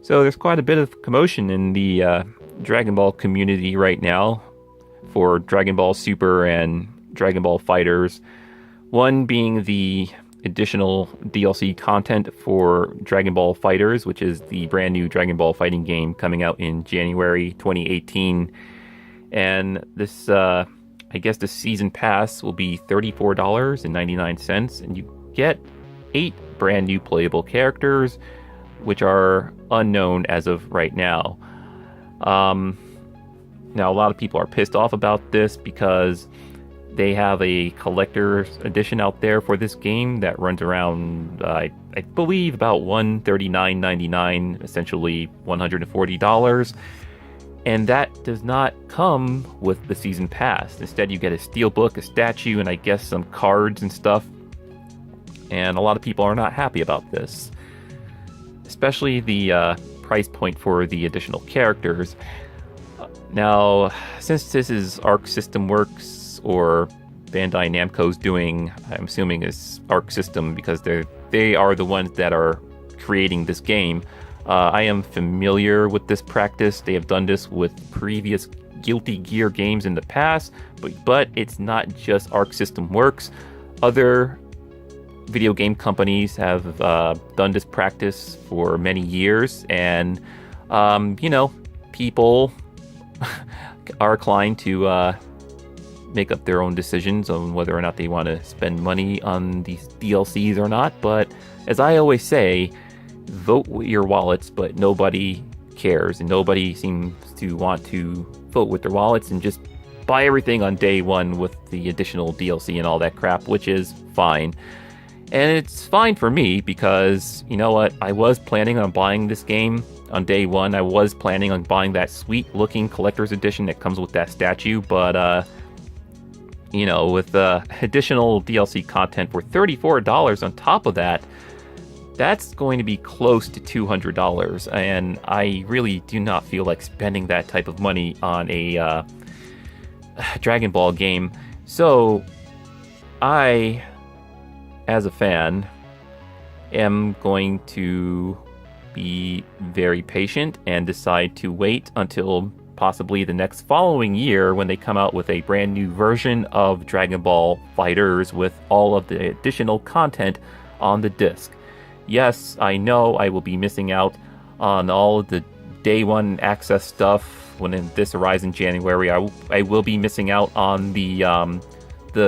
So there's quite a bit of commotion in the Dragon Ball community right now for Dragon Ball Super and Dragon Ball Fighters. One being the additional DLC content for Dragon Ball Fighters, which is the brand new Dragon Ball fighting game coming out in January 2018. And this, I guess the season pass will be $34.99, and you get 8 brand new playable characters, which are unknown as of right now. Now, a lot of people are pissed off about this because they have a collector's edition out there for this game that runs around, I believe, about $139.99, essentially $140. And that does not come with the season pass. Instead, you get a steelbook, a statue, and I guess some cards and stuff. And a lot of people are not happy about this, especially the price point for the additional characters. Now, since this is Arc System Works, or Bandai Namco's doing, I'm assuming is Arc System because they are the ones that are creating this game. I am familiar with this practice. They have done this with previous Guilty Gear games in the past, but it's not just Arc System Works. Other video game companies have done this practice for many years, and people are inclined to make up their own decisions on whether or not they want to spend money on these DLCs or not. But as I always say, vote with your wallets, but nobody cares, and nobody seems to want to vote with their wallets and just buy everything on day one with the additional DLC and all that crap, which is fine. And it's fine for me because, you know what, I was planning on buying this game on day one. I was planning on buying that sweet looking collector's edition that comes with that statue, but with additional DLC content for $34 on top of that, that's going to be close to $200, and I really do not feel like spending that type of money on a Dragon Ball game. So I, as a fan, am going to be very patient and decide to wait until possibly the next following year when they come out with a brand new version of Dragon Ball Fighters with all of the additional content on the disc. Yes, I know I will be missing out on all of the day one access stuff when this arrives in January. I will be missing out on the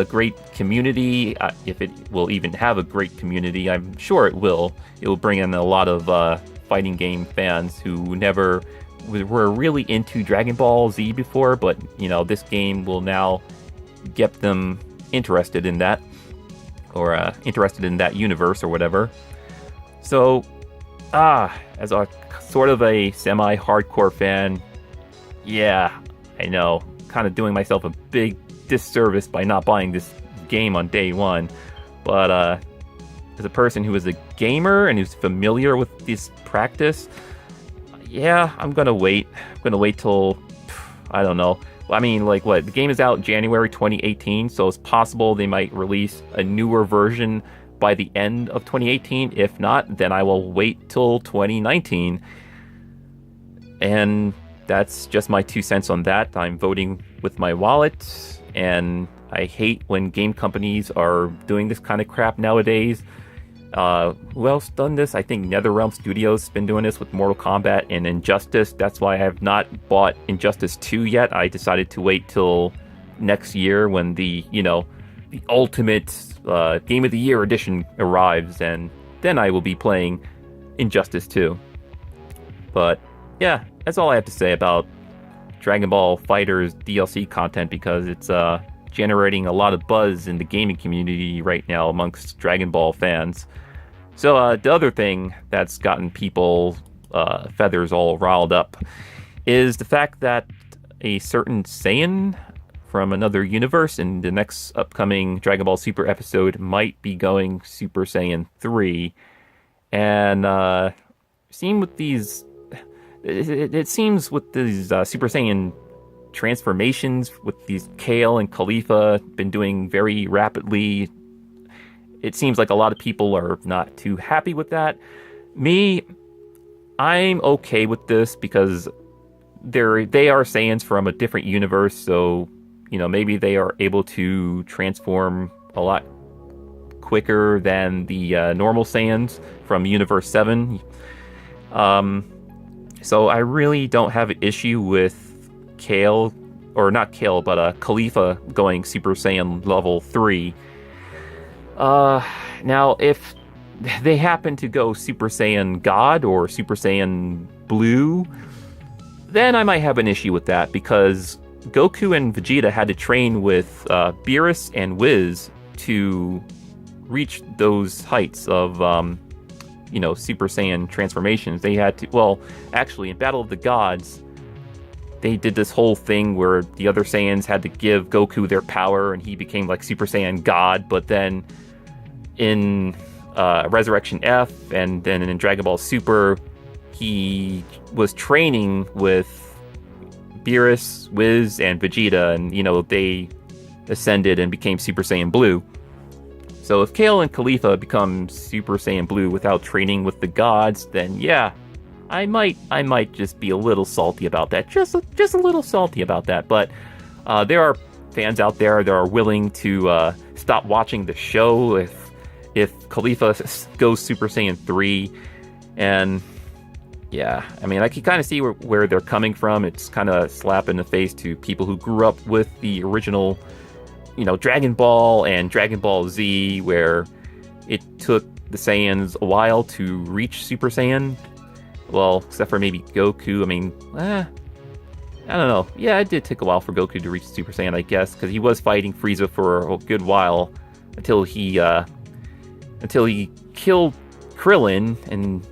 great community, if it will even have a great community. I'm sure it will. It will bring in a lot of fighting game fans who never were really into Dragon Ball Z before, but this game will now get them interested in that, or interested in that universe or whatever. So, as a sort of a semi-hardcore fan, yeah, I know, kind of doing myself a big disservice by not buying this game on day one. But as a person who is a gamer and who's familiar with this practice, yeah, I'm gonna wait. I'm gonna wait till, I don't know. I mean, the game is out January 2018, so it's possible they might release a newer version by the end of 2018. If not, then I will wait till 2019. And that's just my 2 cents on that. I'm voting with my wallet, and I hate when game companies are doing this kind of crap nowadays. Who else done this? I think NetherRealm Studios has been doing this with Mortal Kombat and Injustice. That's why I have not bought Injustice 2 yet. I decided to wait till next year when the ultimate Game of the Year edition arrives, and then I will be playing Injustice 2. But yeah, that's all I have to say about Dragon Ball Fighters DLC content, because it's generating a lot of buzz in the gaming community right now amongst Dragon Ball fans. So the other thing that's gotten people feathers all riled up is the fact that a certain Saiyan from another universe in the next upcoming Dragon Ball Super episode might be going Super Saiyan 3. And it seems with these Super Saiyan transformations, with these Kale and Caulifla been doing very rapidly, it seems like a lot of people are not too happy with that. Me, I'm okay with this because they are Saiyans from a different universe, so maybe they are able to transform a lot quicker than the normal Saiyans from Universe 7. So I really don't have an issue with Kale, or not Kale, but Caulifla going Super Saiyan level 3. Now, if they happen to go Super Saiyan God or Super Saiyan Blue, then I might have an issue with that, because Goku and Vegeta had to train with Beerus and Whis to reach those heights of Super Saiyan transformations. They had to, well, actually, in Battle of the Gods, they did this whole thing where the other Saiyans had to give Goku their power and he became like Super Saiyan God, but then in Resurrection F and then in Dragon Ball Super, he was training with Beerus, Whis, and Vegeta, and they ascended and became Super Saiyan Blue. So if Kale and Caulifla become Super Saiyan Blue without training with the gods, then yeah, I might just be a little salty about that. Just a little salty about that. But there are fans out there that are willing to stop watching the show if Caulifla goes Super Saiyan 3. And yeah, I mean, I can kind of see where they're coming from. It's kind of a slap in the face to people who grew up with the original Dragon Ball and Dragon Ball Z, where it took the Saiyans a while to reach Super Saiyan. Well, except for maybe Goku. I mean, I don't know. Yeah, it did take a while for Goku to reach Super Saiyan, I guess, because he was fighting Frieza for a good while until he killed Krillin, and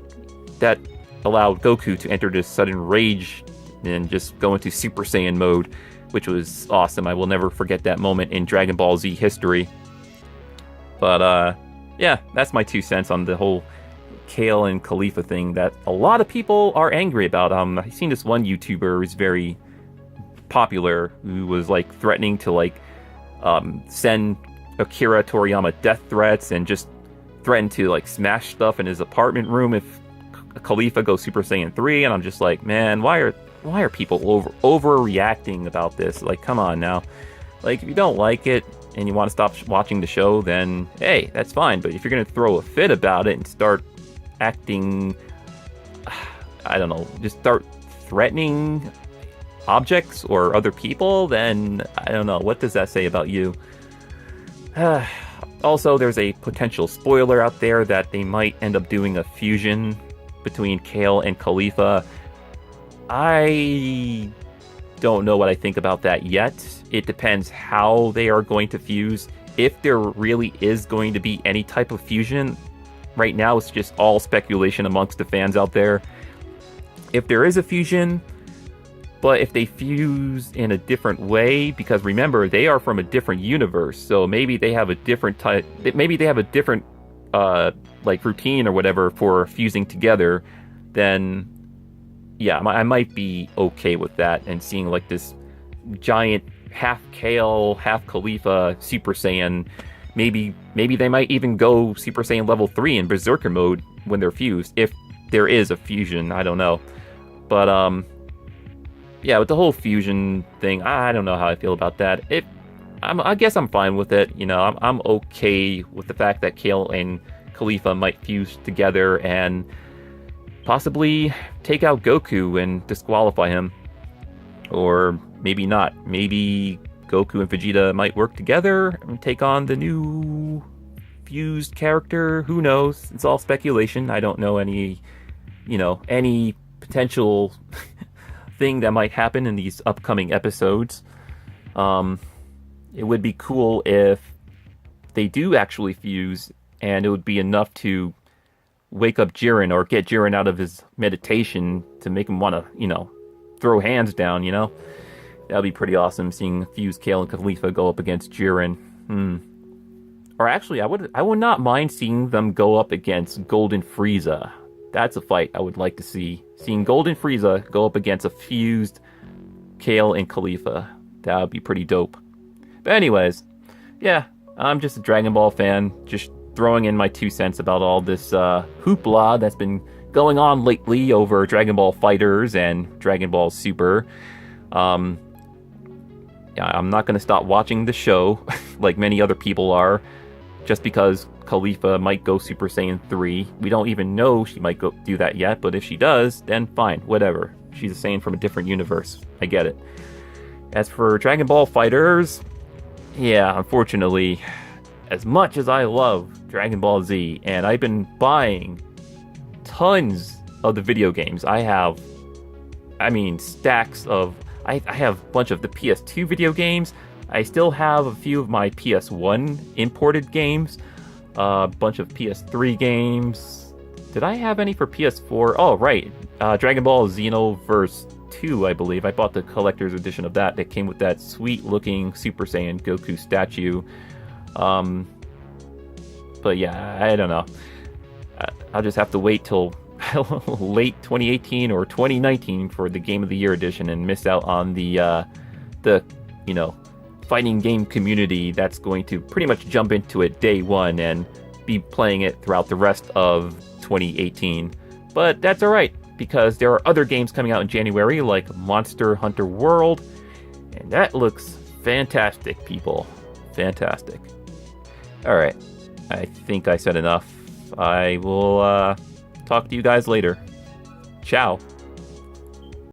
that allowed Goku to enter this sudden rage and just go into Super Saiyan mode, which was awesome. I will never forget that moment in Dragon Ball Z history. But yeah, that's my 2 cents on the whole Kale and Caulifla thing that a lot of people are angry about. I've seen this one YouTuber who's very popular who was like threatening to send Akira Toriyama death threats and just threatened to like smash stuff in his apartment room if Caulifla goes Super Saiyan 3. And I'm just like, man, why are people overreacting about this? Like, come on now. Like, if you don't like it and you want to stop watching the show, then hey, that's fine. But if you're going to throw a fit about it and start acting, I don't know, just start threatening objects or other people, then I don't know. What does that say about you? Also, there's a potential spoiler out there that they might end up doing a fusion between Kale and Caulifla. I don't know what I think about that yet. It depends how they are going to fuse. If there really is going to be any type of fusion, right now it's just all speculation amongst the fans out there. If there is a fusion, but if they fuse in a different way, because remember, they are from a different universe, so maybe they have a different type, maybe they have a different like routine or whatever for fusing together, then yeah, I might be okay with that and seeing like this giant half Kale, half Caulifla Super Saiyan. Maybe they might even go Super Saiyan level 3 in Berserker mode when they're fused, if there is a fusion. I don't know. But yeah, with the whole fusion thing, I don't know how I feel about that. I guess I'm fine with it. I'm okay with the fact that Kale and Caulifla might fuse together and possibly take out Goku and disqualify him. Or maybe not. Maybe Goku and Vegeta might work together and take on the new fused character. Who knows? It's all speculation. I don't know any potential thing that might happen in these upcoming episodes. It would be cool if they do actually fuse, and it would be enough to wake up Jiren or get Jiren out of his meditation to make him want to, throw hands down, That'd be pretty awesome, seeing fused Kale and Caulifla go up against Jiren. Or actually, I would not mind seeing them go up against Golden Frieza. That's a fight I would like to see. Seeing Golden Frieza go up against a fused Kale and Caulifla. That would be pretty dope. But anyways, yeah, I'm just a Dragon Ball fan, just throwing in my 2 cents about all this hoopla that's been going on lately over Dragon Ball Fighters and Dragon Ball Super. Yeah, I'm not going to stop watching the show like many other people are, just because Caulifla might go Super Saiyan 3. We don't even know she might go do that yet, but if she does, then fine, whatever. She's a Saiyan from a different universe. I get it. As for Dragon Ball Fighters, yeah, unfortunately, as much as I love Dragon Ball Z, and I've been buying tons of the video games, I have, stacks of, I have a bunch of the PS2 video games. I still have a few of my PS1 imported games, a bunch of PS3 games. Did I have any for PS4? Oh, right. Dragon Ball Xenoverse 2, I believe. I bought the collector's edition of that. That came with that sweet-looking Super Saiyan Goku statue. But yeah, I don't know. I'll just have to wait till late 2018 or 2019 for the Game of the Year edition and miss out on the fighting game community that's going to pretty much jump into it day one and be playing it throughout the rest of 2018. But that's alright, because there are other games coming out in January, like Monster Hunter World, and that looks fantastic, people. Fantastic. Alright, I think I said enough. I will talk to you guys later. Ciao.